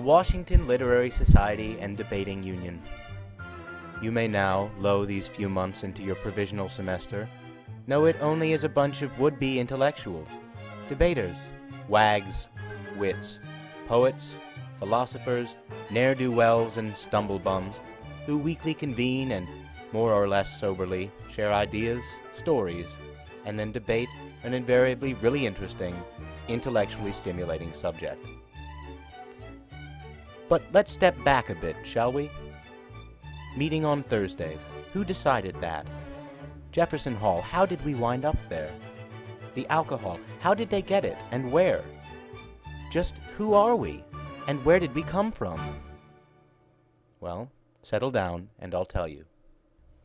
Washington Literary Society and Debating Union. You may now, lo these few months into your provisional semester, know it only as a bunch of would-be intellectuals, debaters, wags, wits, poets, philosophers, ne'er-do-wells, and stumble-bums, who weekly convene and, more or less soberly, share ideas, stories, and then debate an invariably really interesting, intellectually stimulating subject. But let's step back a bit, shall we? Meeting on Thursdays. Who decided that? Jefferson Hall. How did we wind up there? The alcohol. How did they get it, and where? Just who are we, and where did we come from? Well, settle down, and I'll tell you.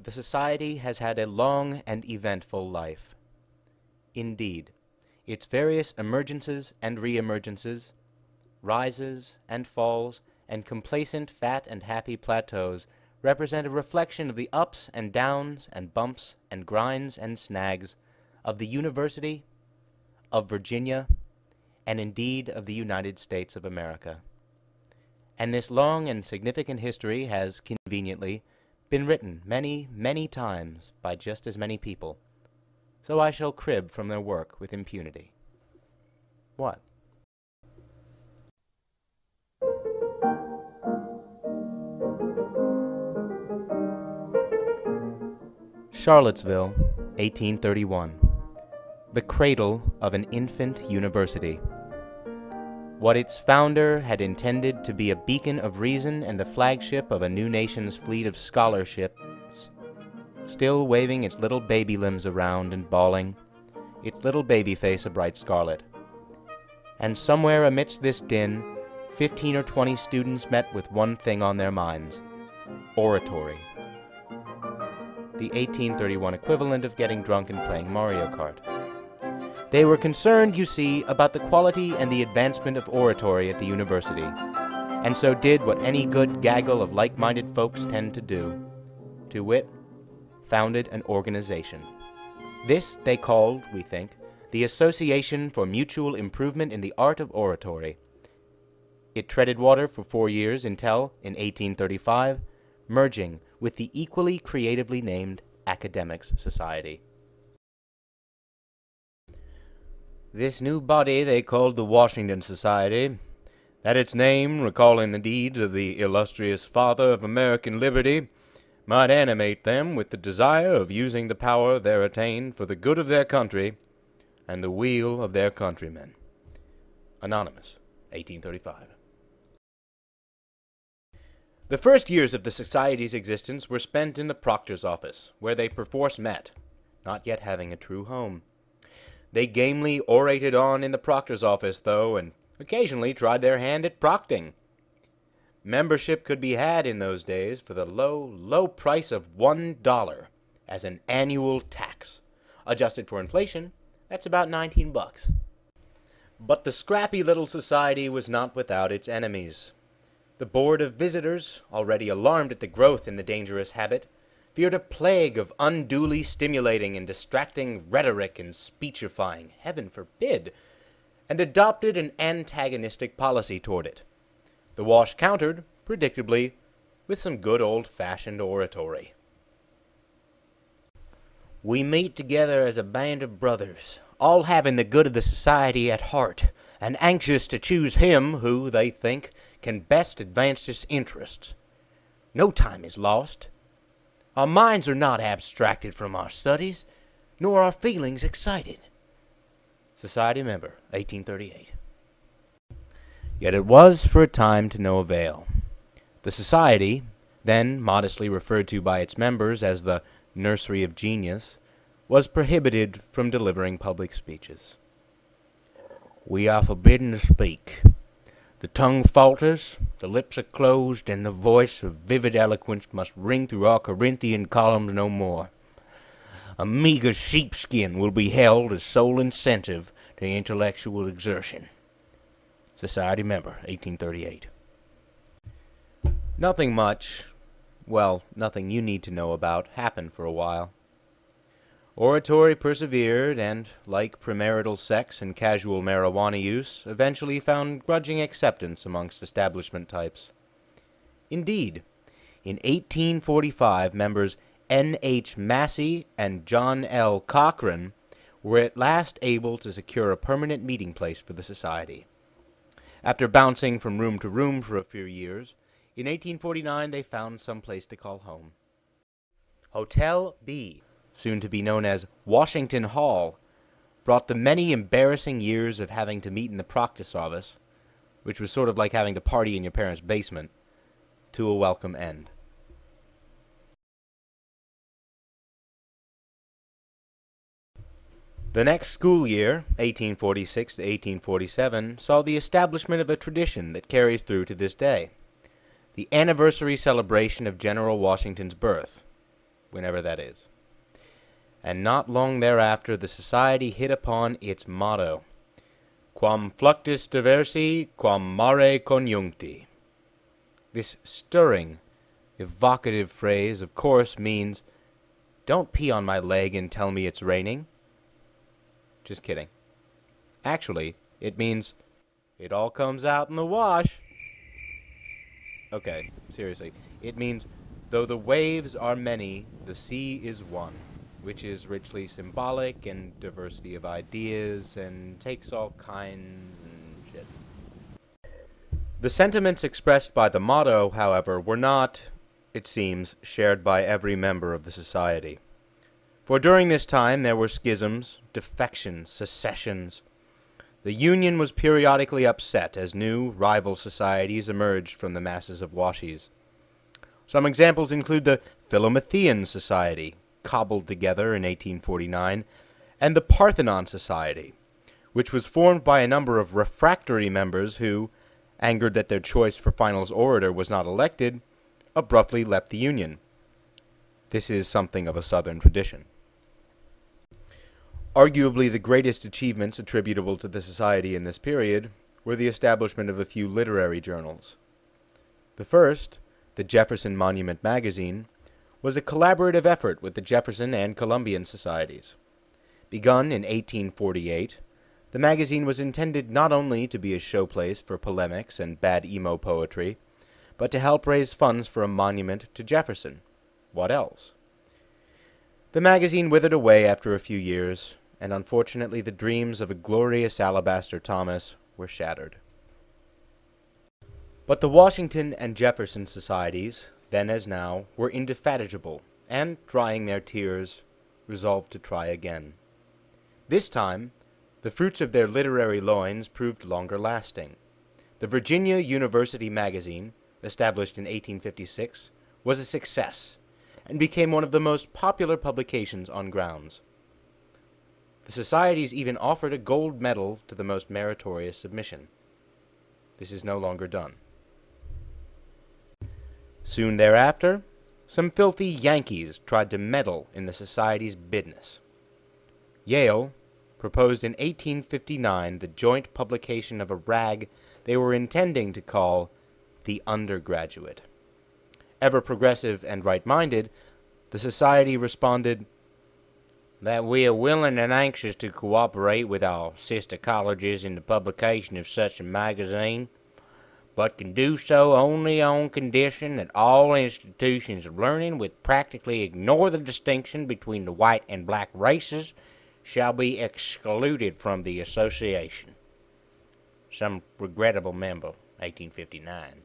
The Society has had a long and eventful life. Indeed, its various emergences and re-emergences, rises and falls, and complacent, fat, and happy plateaus represent a reflection of the ups and downs and bumps and grinds and snags of the University, of Virginia, and indeed of the United States of America. And this long and significant history has, conveniently, been written many, many times by just as many people, so I shall crib from their work with impunity. What? Charlottesville, 1831. The cradle of an infant university. What its founder had intended to be a beacon of reason and the flagship of a new nation's fleet of scholarships, still waving its little baby limbs around and bawling, its little baby face a bright scarlet. And somewhere amidst this din, 15 or 20 students met with one thing on their minds: oratory. The 1831 equivalent of getting drunk and playing Mario Kart. They were concerned, you see, about the quality and the advancement of oratory at the university, and so did what any good gaggle of like-minded folks tend to do, to wit, founded an organization. This they called, we think, the Association for Mutual Improvement in the Art of Oratory. It treaded water for 4 years until, in 1835, merging with the equally creatively named Academics Society. This new body they called the Washington Society, that its name, recalling the deeds of the illustrious father of American liberty, might animate them with the desire of using the power there attained for the good of their country and the weal of their countrymen. Anonymous, 1835. The first years of the Society's existence were spent in the proctor's office, where they perforce met, not yet having a true home. They gamely orated on in the proctor's office, though, and occasionally tried their hand at procting. Membership could be had in those days for the low, low price of $1 as an annual tax. Adjusted for inflation, that's about $19. But the scrappy little society was not without its enemies. The Board of Visitors, already alarmed at the growth in the dangerous habit, feared a plague of unduly stimulating and distracting rhetoric and speechifying, heaven forbid, and adopted an antagonistic policy toward it. The wash countered, predictably, with some good old-fashioned oratory. We meet together as a band of brothers, all having the good of the society at heart, and anxious to choose him who, they think, can best advance its interests. No time is lost. Our minds are not abstracted from our studies, nor our feelings excited. Society member, 1838. Yet it was for a time to no avail. The Society, then modestly referred to by its members as the Nursery of Genius, was prohibited from delivering public speeches. We are forbidden to speak. The tongue falters, the lips are closed, and the voice of vivid eloquence must ring through our Corinthian columns no more. A meager sheepskin will be held as sole incentive to intellectual exertion. Society member, 1838. Nothing much, well, nothing you need to know about, happened for a while. Oratory persevered and, like premarital sex and casual marijuana use, eventually found grudging acceptance amongst establishment types. Indeed, in 1845, members N. H. Massey and John L. Cochran were at last able to secure a permanent meeting place for the society. After bouncing from room to room for a few years, in 1849 they found some place to call home. Hotel B, soon to be known as Washington Hall, brought the many embarrassing years of having to meet in the practice office, which was sort of like having to party in your parents' basement, to a welcome end. The next school year, 1846 to 1847, saw the establishment of a tradition that carries through to this day: the anniversary celebration of General Washington's birth, whenever that is. And not long thereafter the society hit upon its motto, Quam fluctus diversi, quam mare conjuncti. This stirring, evocative phrase, of course, means, "Don't pee on my leg and tell me it's raining." Just kidding. Actually, it means, "It all comes out in the wash." Okay, seriously. It means, "Though the waves are many, the sea is one," which is richly symbolic and diversity of ideas and takes all kinds and shit. The sentiments expressed by the motto, however, were not, it seems, shared by every member of the society. For during this time there were schisms, defections, secessions. The Union was periodically upset as new, rival societies emerged from the masses of washies. Some examples include the Philomathean Society, cobbled together in 1849, and the Parthenon Society, which was formed by a number of refractory members who, angered that their choice for finals orator was not elected, abruptly left the Union. This is something of a Southern tradition. Arguably the greatest achievements attributable to the society in this period were the establishment of a few literary journals. The first, the Jefferson Monument Magazine, was a collaborative effort with the Jefferson and Columbian societies. Begun in 1848, the magazine was intended not only to be a showplace for polemics and bad emo poetry, but to help raise funds for a monument to Jefferson. What else? The magazine withered away after a few years, and unfortunately the dreams of a glorious Alabaster Thomas were shattered. But the Washington and Jefferson societies, then as now, were indefatigable, and, drying their tears, resolved to try again. This time, the fruits of their literary loins proved longer lasting. The Virginia University Magazine, established in 1856, was a success, and became one of the most popular publications on grounds. The societies even offered a gold medal to the most meritorious submission. This is no longer done. Soon thereafter, some filthy Yankees tried to meddle in the society's business. Yale proposed in 1859 the joint publication of a rag they were intending to call The Undergraduate. Ever progressive and right-minded, the society responded, "That we are willing and anxious to cooperate with our sister colleges in the publication of such a magazine, but can do so only on condition that all institutions of learning which practically ignore the distinction between the white and black races shall be excluded from the association. Some regrettable member, 1859.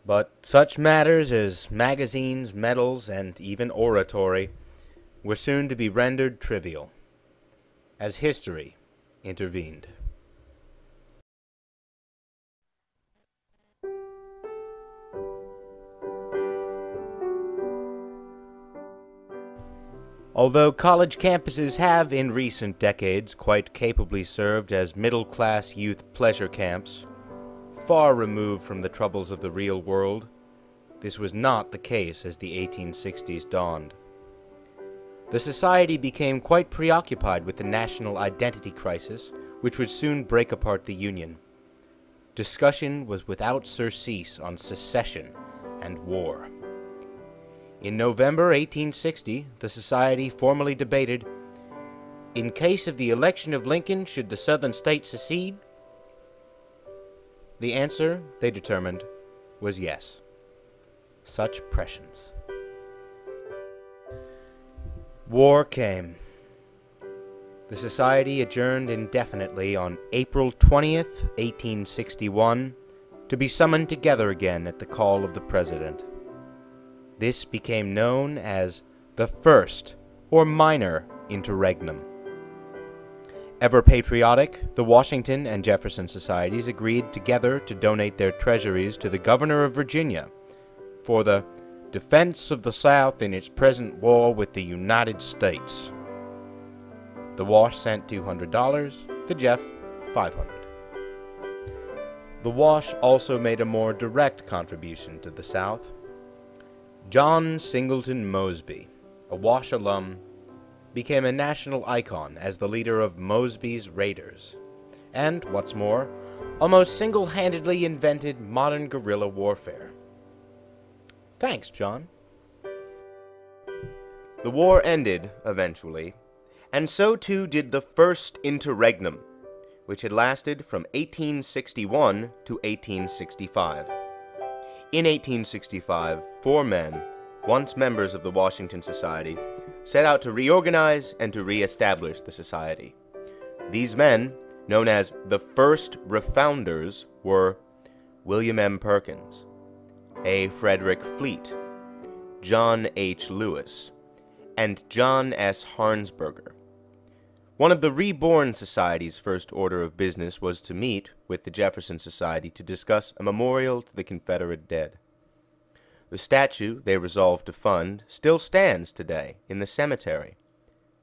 But such matters as magazines, medals, and even oratory were soon to be rendered trivial, as history intervened. Although college campuses have in recent decades quite capably served as middle-class youth pleasure camps, far removed from the troubles of the real world, this was not the case as the 1860s dawned. The society became quite preoccupied with the national identity crisis, which would soon break apart the Union. Discussion was without surcease on secession and war. In November 1860, the Society formally debated, in case of the election of Lincoln, should the Southern states secede? The answer, they determined, was yes. Such prescience. War came. The Society adjourned indefinitely on April 20th, 1861, to be summoned together again at the call of the President. This became known as the First, or Minor, Interregnum. Ever patriotic, the Washington and Jefferson Societies agreed together to donate their treasuries to the Governor of Virginia for the defense of the South in its present war with the United States. The Wash sent $200, the Jeff $500. The Wash also made a more direct contribution to the South. John Singleton Mosby, a Wash alum, became a national icon as the leader of Mosby's Raiders, and, what's more, almost single-handedly invented modern guerrilla warfare. Thanks, John. The war ended, eventually, and so too did the First Interregnum, which had lasted from 1861 to 1865. In 1865, 4 men, once members of the Washington Society, set out to reorganize and to re-establish the Society. These men, known as the First Refounders, were William M. Perkins, A. Frederick Fleet, John H. Lewis, and John S. Harnsberger. One of the reborn Society's first order of business was to meet with the Jefferson Society to discuss a memorial to the Confederate dead. The statue they resolved to fund still stands today in the cemetery,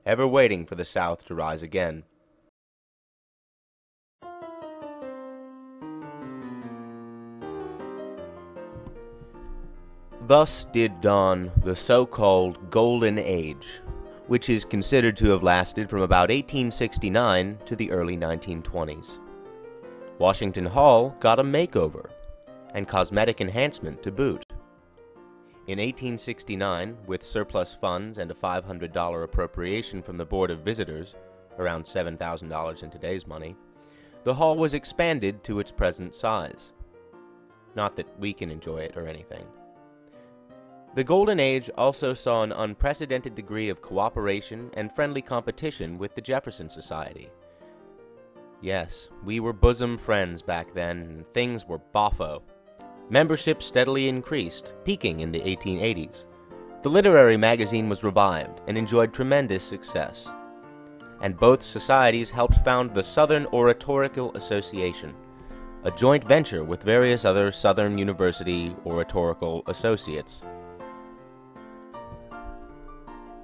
ever waiting for the South to rise again. Thus did dawn the so-called Golden Age, which is considered to have lasted from about 1869 to the early 1920s. Washington Hall got a makeover, and cosmetic enhancement to boot. In 1869, with surplus funds and a $500 appropriation from the Board of Visitors, around $7,000 in today's money, the hall was expanded to its present size. Not that we can enjoy it or anything. The Golden Age also saw an unprecedented degree of cooperation and friendly competition with the Jefferson Society. Yes, we were bosom friends back then, and things were boffo. Membership steadily increased, peaking in the 1880s. The literary magazine was revived and enjoyed tremendous success. And both societies helped found the Southern Oratorical Association, a joint venture with various other Southern University oratorical associates.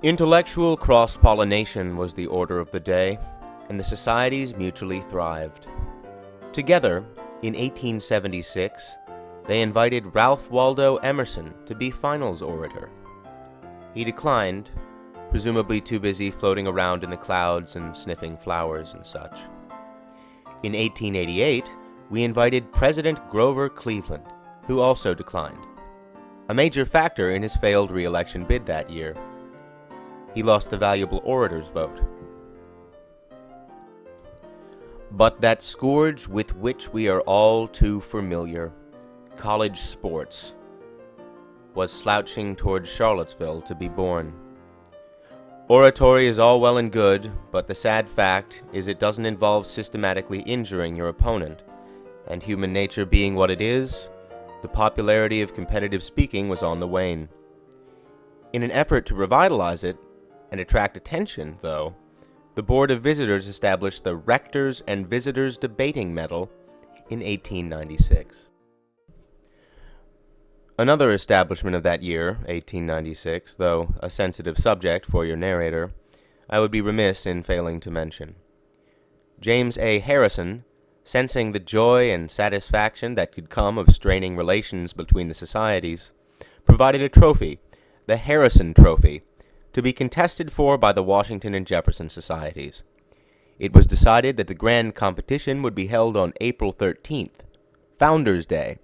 Intellectual cross-pollination was the order of the day, and the societies mutually thrived. Together, in 1876, they invited Ralph Waldo Emerson to be finals orator. He declined, presumably too busy floating around in the clouds and sniffing flowers and such. In 1888, we invited President Grover Cleveland, who also declined, a major factor in his failed re-election bid that year. He lost the valuable orator's vote. But that scourge with which we are all too familiar, college sports, was slouching towards Charlottesville to be born. Oratory is all well and good, but the sad fact is it doesn't involve systematically injuring your opponent, and human nature being what it is, the popularity of competitive speaking was on the wane. In an effort to revitalize it, and attract attention, though, the Board of Visitors established the Rectors and Visitors Debating Medal in 1896. Another establishment of that year, 1896, though a sensitive subject for your narrator, I would be remiss in failing to mention. James A. Harrison, sensing the joy and satisfaction that could come of straining relations between the societies, provided a trophy, the Harrison Trophy, to be contested for by the Washington and Jefferson Societies. It was decided that the grand competition would be held on April 13th, Founders' Day,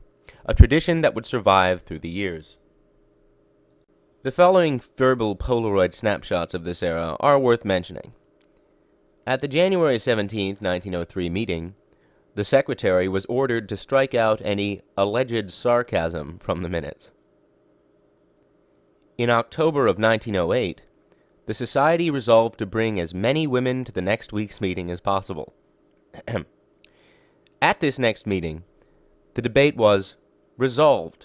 a tradition that would survive through the years. The following verbal Polaroid snapshots of this era are worth mentioning. At the January 17, 1903 meeting, the secretary was ordered to strike out any alleged sarcasm from the minutes. In October of 1908, the society resolved to bring as many women to the next week's meeting as possible. At this next meeting, the debate was resolved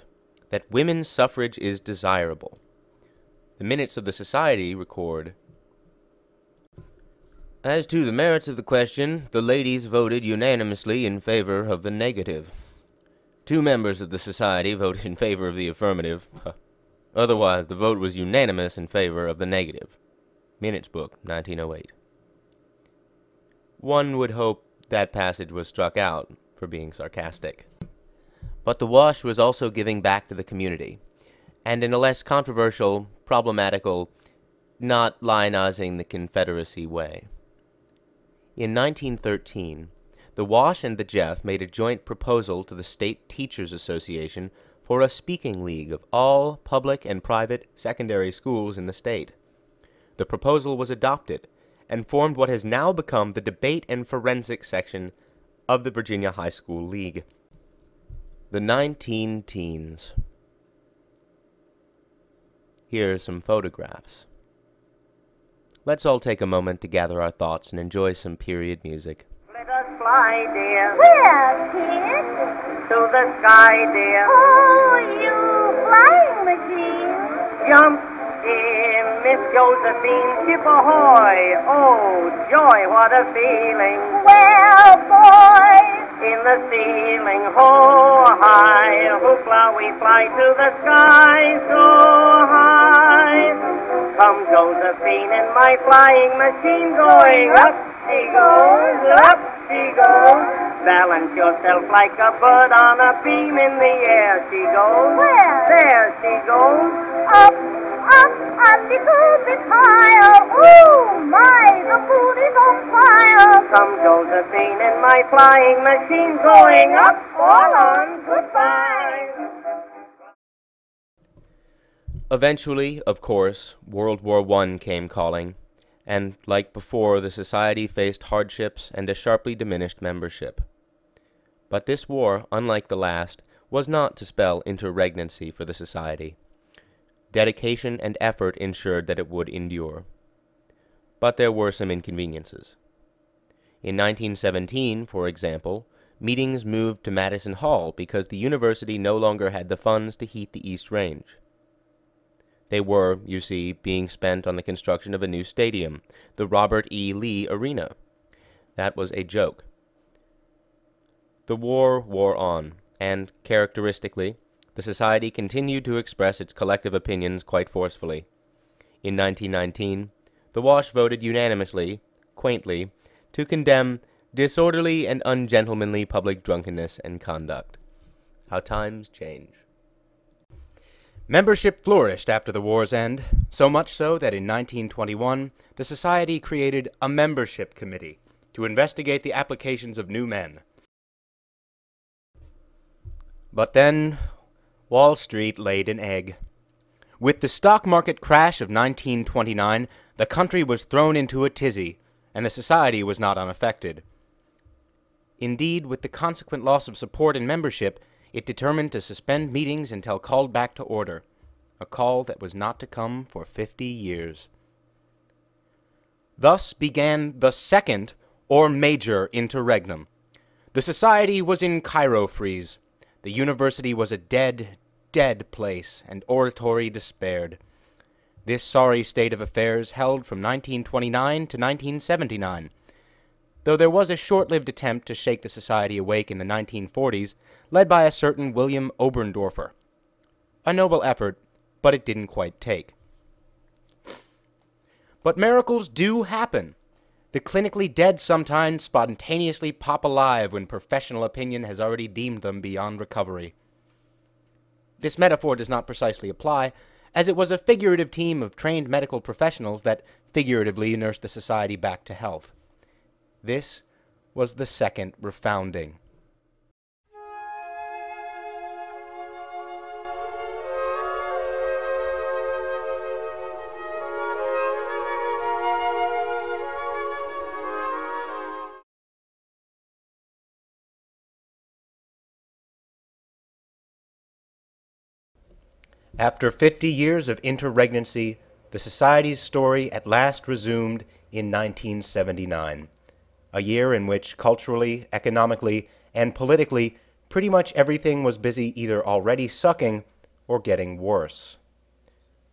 that women's suffrage is desirable. The minutes of the society record, "As to the merits of the question, the ladies voted unanimously in favor of the negative. 2 members of the society voted in favor of the affirmative. Otherwise, the vote was unanimous in favor of the negative." Minutes Book, 1908. One would hope that passage was struck out for being sarcastic. But the Wash was also giving back to the community, and in a less controversial, problematical, not lionizing the Confederacy way. In 1913, the Wash and the Jeff made a joint proposal to the State Teachers Association for a speaking league of all public and private secondary schools in the state. The proposal was adopted and formed what has now become the Debate and Forensics section of the Virginia High School League. The 19 Teens. Here are some photographs. Let's all take a moment to gather our thoughts and enjoy some period music. Let us fly, dear. Where, kid? To the sky, dear. Oh, you flying machine. Jump in, Miss Josephine, ship ahoy. Oh, joy, what a feeling. Well, boys. In the ceiling, ho, high. Hoopla, we fly to the sky so high. Come, Josephine, in my flying machine going up. She goes, up she goes. Balance yourself like a bird on a beam in the air. She goes. Where? There she goes. Up, a little bit higher. Ooh, my, the food is on fire. Come, Josephine, in my flying machine going up. All on, goodbye. Eventually, of course, World War I came calling, and like before, the society faced hardships and a sharply diminished membership. But this war, unlike the last, was not to spell interregnancy for the society. Dedication and effort ensured that it would endure. But there were some inconveniences. In 1917, for example, meetings moved to Madison Hall because the university no longer had the funds to heat the East Range. They were, you see, being spent on the construction of a new stadium, the Robert E. Lee Arena. That was a joke. The war wore on, and, characteristically, the society continued to express its collective opinions quite forcefully. In 1919, the Wash voted unanimously, quaintly, to condemn disorderly and ungentlemanly public drunkenness and conduct. How times change. Membership flourished after the war's end, so much so that in 1921, the society created a membership committee to investigate the applications of new men. But then, Wall Street laid an egg. With the stock market crash of 1929, the country was thrown into a tizzy, and the society was not unaffected. Indeed, with the consequent loss of support and membership, it determined to suspend meetings until called back to order, a call that was not to come for 50 years. Thus began the second, or major, interregnum. The society was in Cairo freeze. The university was a dead, dead place, and oratory despaired. This sorry state of affairs held from 1929 to 1979, though there was a short-lived attempt to shake the society awake in the 1940s, led by a certain William Oberndorfer. A noble effort, but it didn't quite take. But miracles do happen. The clinically dead sometimes spontaneously pop alive when professional opinion has already deemed them beyond recovery. This metaphor does not precisely apply, as it was a figurative team of trained medical professionals that figuratively nursed the society back to health. This was the second refounding. After 50 years of interregnancy, the Society's story at last resumed in 1979, a year in which culturally, economically, and politically pretty much everything was busy either already sucking or getting worse.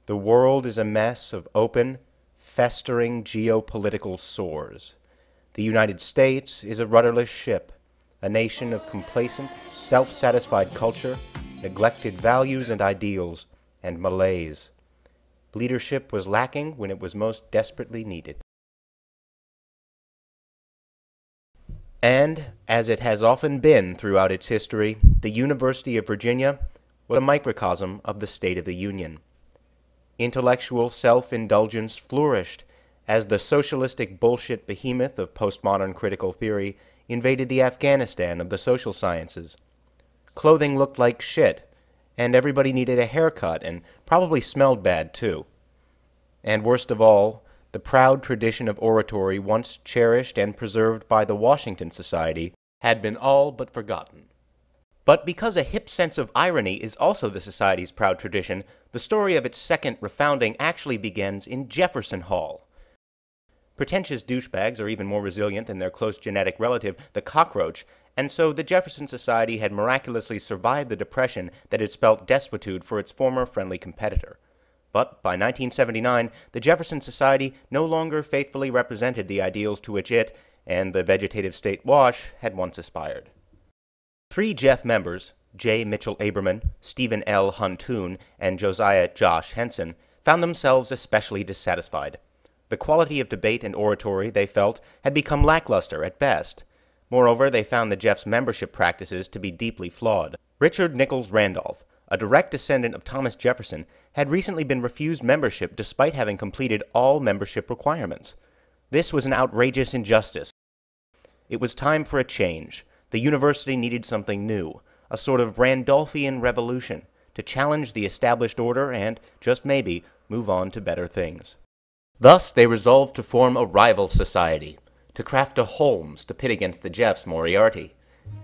The world is a mess of open, festering geopolitical sores. The United States is a rudderless ship, a nation of complacent, self-satisfied culture, neglected values and ideals, and malaise. Leadership was lacking when it was most desperately needed. And, as it has often been throughout its history, the University of Virginia was a microcosm of the State of the Union. Intellectual self-indulgence flourished as the socialistic bullshit behemoth of postmodern critical theory invaded the Afghanistan of the social sciences. Clothing looked like shit, and everybody needed a haircut and probably smelled bad too. And worst of all, the proud tradition of oratory once cherished and preserved by the Washington Society had been all but forgotten. But because a hip sense of irony is also the Society's proud tradition, the story of its second refounding actually begins in Jefferson Hall. Pretentious douchebags are even more resilient than their close genetic relative, the cockroach, and so the Jefferson Society had miraculously survived the depression that had spelt desuetude for its former friendly competitor. But by 1979, the Jefferson Society no longer faithfully represented the ideals to which it, and the vegetative state Wash, had once aspired. 3 Jeff members, J. Mitchell Aberman, Stephen L. Huntoon, and Josiah Josh Henson, found themselves especially dissatisfied. The quality of debate and oratory, they felt, had become lackluster at best. Moreover, they found the Jeff's membership practices to be deeply flawed. Richard Nichols Randolph, a direct descendant of Thomas Jefferson, had recently been refused membership despite having completed all membership requirements. This was an outrageous injustice. It was time for a change. The university needed something new, a sort of Randolphian revolution, to challenge the established order and, just maybe, move on to better things. Thus, they resolved to form a rival society, to craft a Holmes to pit against the Jeff's Moriarty.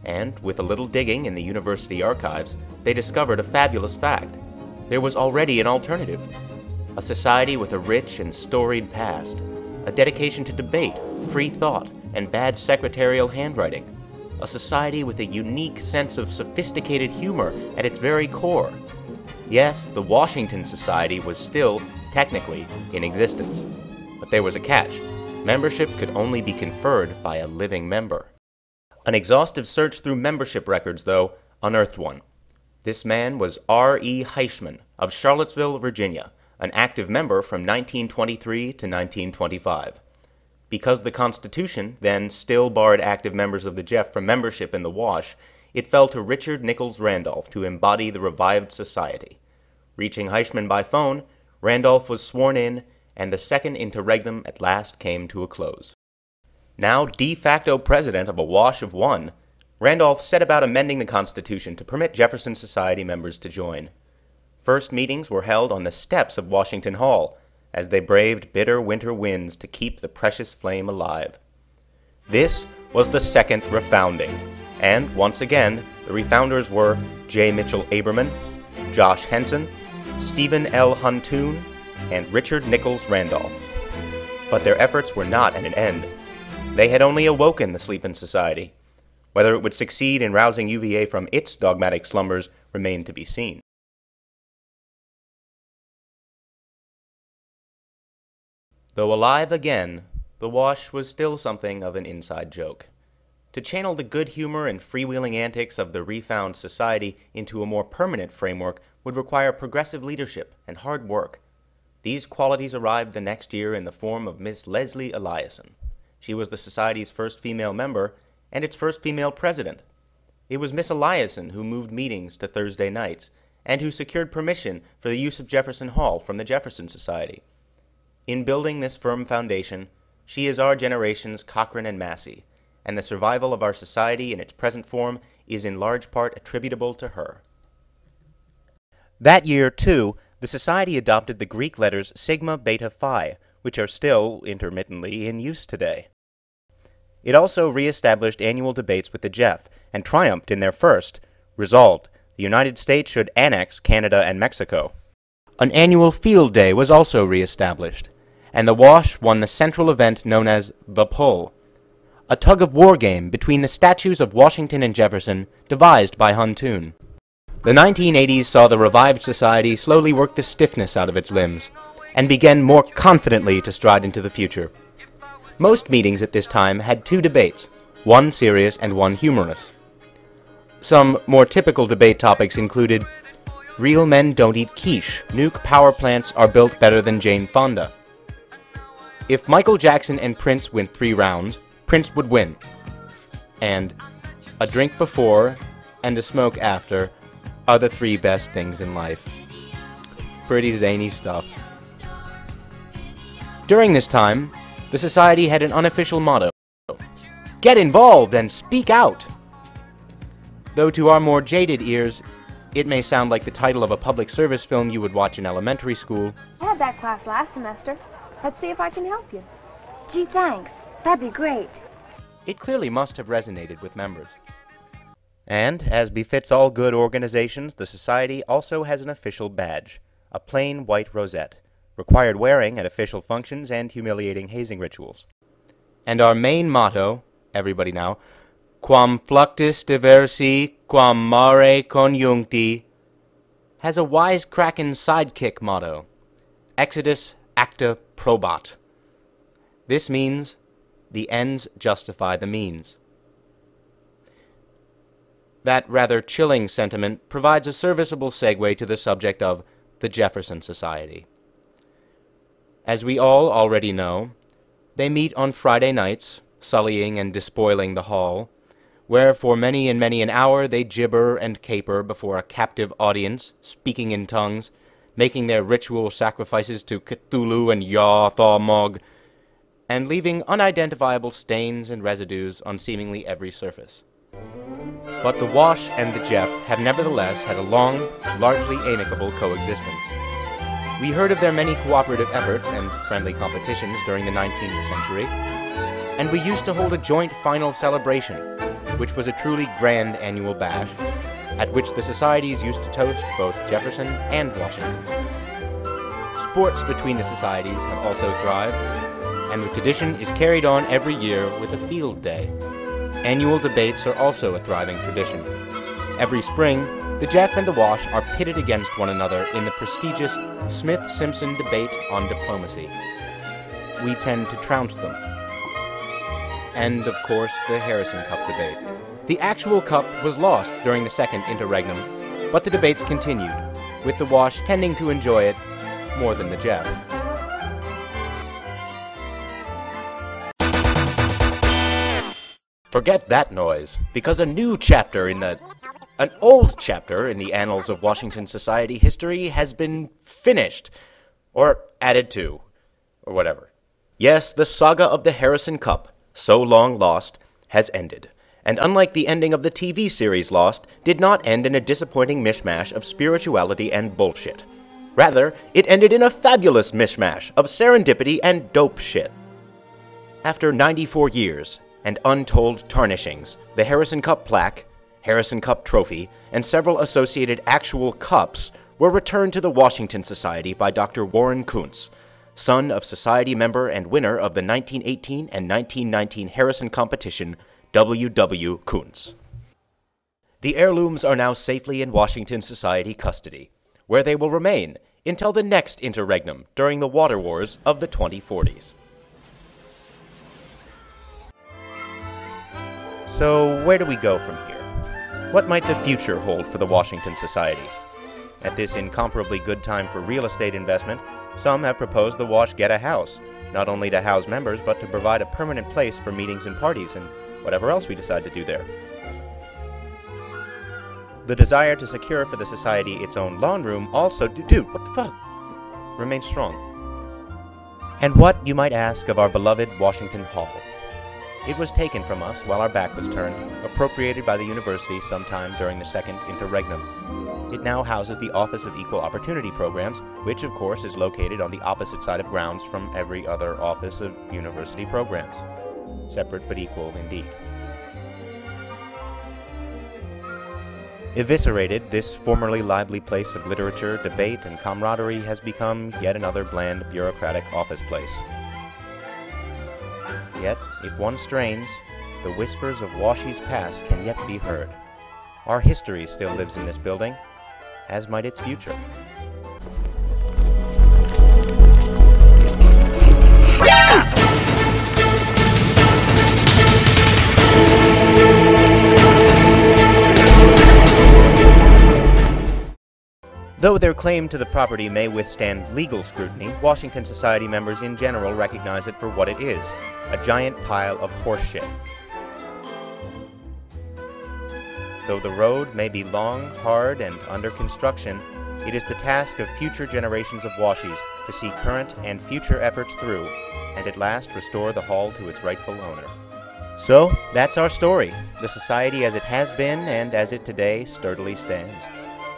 And, with a little digging in the university archives, they discovered a fabulous fact. There was already an alternative. A society with a rich and storied past. A dedication to debate, free thought, and bad secretarial handwriting. A society with a unique sense of sophisticated humor at its very core. Yes, the Washington Society was still, technically, in existence. But there was a catch. Membership could only be conferred by a living member. An exhaustive search through membership records, though, unearthed one. This man was R.E. Heishman of Charlottesville, Virginia, an active member from 1923 to 1925. Because the Constitution then still barred active members of the Jeff from membership in the Wash, it fell to Richard Nichols Randolph to embody the revived society. Reaching Heishman by phone, Randolph was sworn in, and the second interregnum at last came to a close. Now de facto president of a Wash of one, Randolph set about amending the Constitution to permit Jefferson Society members to join. First meetings were held on the steps of Washington Hall, as they braved bitter winter winds to keep the precious flame alive. This was the second refounding, and once again, the refounders were J. Mitchell Aberman, Josh Henson, Stephen L. Huntoon, and Richard Nichols Randolph. But their efforts were not at an end. They had only awoken the sleeping society. Whether it would succeed in rousing UVA from its dogmatic slumbers remained to be seen. Though alive again, the Wash was still something of an inside joke. To channel the good humor and freewheeling antics of the refound society into a more permanent framework would require progressive leadership and hard work. These qualities arrived the next year in the form of Miss Leslie Eliason. She was the society's first female member and its first female president. It was Miss Eliason who moved meetings to Thursday nights and who secured permission for the use of Jefferson Hall from the Jefferson Society. In building this firm foundation, she is our generation's Cochrane and Massey, and the survival of our society in its present form is in large part attributable to her. That year, too, the society adopted the Greek letters Sigma, Beta, Phi, which are still, intermittently, in use today. It also re-established annual debates with the Jeff, and triumphed in their first, resolved the United States should annex Canada and Mexico. An annual field day was also re-established, and the Wash won the central event known as the Pull, a tug-of-war game between the statues of Washington and Jefferson devised by Huntoon. The 1980s saw the revived society slowly work the stiffness out of its limbs, and began more confidently to stride into the future. Most meetings at this time had two debates, one serious and one humorous. Some more typical debate topics included, real men don't eat quiche, nuke power plants are built better than Jane Fonda. If Michael Jackson and Prince win 3 rounds, Prince would win. And a drink before and a smoke after are the 3 best things in life. Pretty zany stuff. During this time, the society had an unofficial motto, "Get involved and speak out!" Though to our more jaded ears, it may sound like the title of a public service film you would watch in elementary school. I had that class last semester. Let's see if I can help you. Gee, thanks. That'd be great. It clearly must have resonated with members. And, as befits all good organizations, the society also has an official badge, a plain white rosette, required wearing at official functions and humiliating hazing rituals. And our main motto, everybody now, quam fluctus diversi, quam mare conjuncti, has a wisecracking sidekick motto, Exodus acta probat. This means, the ends justify the means. That rather chilling sentiment provides a serviceable segue to the subject of the Jefferson Society. As we all already know, they meet on Friday nights, sullying and despoiling the hall, where for many and many an hour they gibber and caper before a captive audience, speaking in tongues, making their ritual sacrifices to Cthulhu and Yah-Thaw-Mog, and leaving unidentifiable stains and residues on seemingly every surface. But the Wash and the Jeff have nevertheless had a long, largely amicable coexistence. We heard of their many cooperative efforts and friendly competitions during the 19th century, and we used to hold a joint final celebration, which was a truly grand annual bash, at which the societies used to toast both Jefferson and Washington. Sports between the societies have also thrived, and the tradition is carried on every year with a field day. Annual debates are also a thriving tradition. Every spring, the Jeff and the Wash are pitted against one another in the prestigious Smith-Simpson debate on diplomacy. We tend to trounce them. And, of course, the Harrison Cup debate. The actual cup was lost during the second interregnum, but the debates continued, with the Wash tending to enjoy it more than the Jeff. Forget that noise, because an old chapter in the annals of Washington society history has been finished, or added to, or whatever. Yes, the saga of the Harrison Cup, so long lost, has ended, and unlike the ending of the TV series Lost, did not end in a disappointing mishmash of spirituality and bullshit. Rather, it ended in a fabulous mishmash of serendipity and dope shit. After 94 years, and untold tarnishings, the Harrison Cup plaque, Harrison Cup trophy, and several associated actual cups were returned to the Washington Society by Dr. Warren Kuntz, son of society member and winner of the 1918 and 1919 Harrison competition, W. W. Kuntz. The heirlooms are now safely in Washington Society custody, where they will remain until the next interregnum during the water wars of the 2040s. So, where do we go from here? What might the future hold for the Washington Society? At this incomparably good time for real estate investment, some have proposed the Wash get a house, not only to house members, but to provide a permanent place for meetings and parties and whatever else we decide to do there. The desire to secure for the society its own lawn room also remains strong. And what, you might ask, of our beloved Washington Hall? It was taken from us while our back was turned, appropriated by the university sometime during the second interregnum. It now houses the Office of Equal Opportunity Programs, which of course is located on the opposite side of grounds from every other office of university programs. Separate but equal indeed. Eviscerated, this formerly lively place of literature, debate, and camaraderie has become yet another bland, bureaucratic office place. Yet, if one strains, the whispers of Washi's past can yet be heard. Our history still lives in this building, as might its future. Though their claim to the property may withstand legal scrutiny, Washington Society members in general recognize it for what it is, a giant pile of horse shit. Though the road may be long, hard, and under construction, it is the task of future generations of Washis to see current and future efforts through, and at last restore the hall to its rightful owner. So, that's our story, the society as it has been and as it today sturdily stands.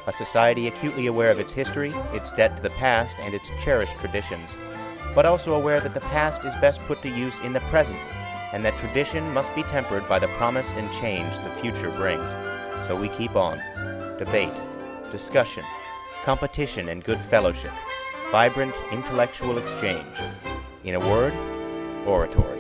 A society acutely aware of its history, its debt to the past, and its cherished traditions, but also aware that the past is best put to use in the present, and that tradition must be tempered by the promise and change the future brings. So we keep on. Debate, discussion, competition, and good fellowship. Vibrant intellectual exchange. In a word, oratory.